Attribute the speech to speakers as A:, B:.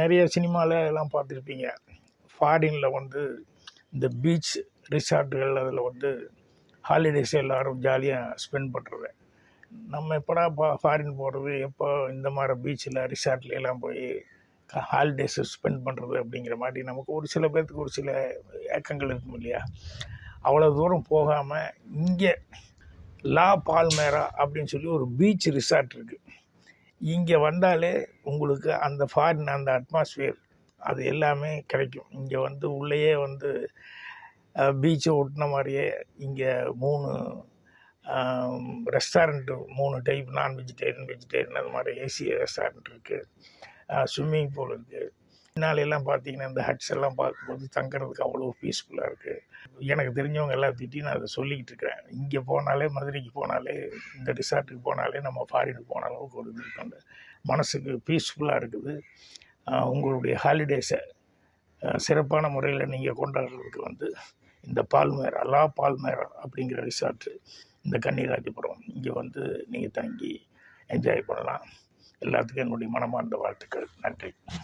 A: நிறைய சினிமாவில் எல்லாம் பார்த்துருப்பீங்க. ஃபாரினில் வந்து இந்த பீச் ரிசார்ட்டுகள் அதில் வந்து ஹாலிடேஸ் எல்லோரும் ஜாலியாக ஸ்பெண்ட் பண்ணுறது. நம்ம எப்படா ஃபாரின் போகிறது, எப்போ இந்த மாதிரி பீச்சில் ரிசார்ட்லாம் போய் ஹாலிடேஸை ஸ்பெண்ட் பண்ணுறது அப்படிங்கிற மாதிரி நமக்கு ஒரு சில பேர்த்துக்கு ஒரு சில ஏக்கங்கள் இருக்கும் இல்லையா? அவ்வளோ தூரம் போகாமல் இங்கே லா பால்மேரா அப்படின்னு சொல்லி ஒரு பீச் ரிசார்ட் இருக்குது. இங்கே வந்தாலே உங்களுக்கு அந்த ஃபாரின் அந்த அட்மாஸ்பியர் அது எல்லாமே கிடைக்கும். இங்கே வந்து உள்ளேயே வந்து பீச்சை ஒட்டின மாதிரியே இங்கே 3 ரெஸ்டாரண்ட்டு 3 டைப், நான் வெஜிடேரியன் வெஜிடேரியன் அது மாதிரி ஏசி ரெஸ்டாரண்ட் இருக்குது. ஸ்விம்மிங் பூல் இருக்குது. பின்னாலெல்லாம் பார்த்தீங்கன்னா இந்த ஹட்ஸ் எல்லாம் பார்க்கும்போது தங்குறதுக்கு அவ்வளோ பீஸ்ஃபுல்லாக இருக்குது. எனக்கு தெரிஞ்சவங்க எல்லாம் திட்டி நான் அதை சொல்லிக்கிட்டு இருக்கிறேன். இங்கே போனாலே, மதுரைக்கு போனாலே, இந்த ரிசார்ட்டுக்கு போனாலே நம்ம ஃபாரினுக்கு போன அளவுக்கு ஒரு இது இருக்குது. மனசுக்கு பீஸ்ஃபுல்லாக இருக்குது. உங்களுடைய ஹாலிடேஸை சிறப்பான முறையில் நீங்கள் கொண்டாடுறதுக்கு வந்து இந்த பால்மேரா, லா பால்மேரா அப்படிங்கிற ரிசார்ட்டு இந்த கன்னிராஜபுரம் இங்கே வந்து நீங்கள் தங்கி என்ஜாய் பண்ணலாம். எல்லாத்துக்கும் என்னுடைய மனமார்ந்த வாழ்த்துக்கள். நன்றி.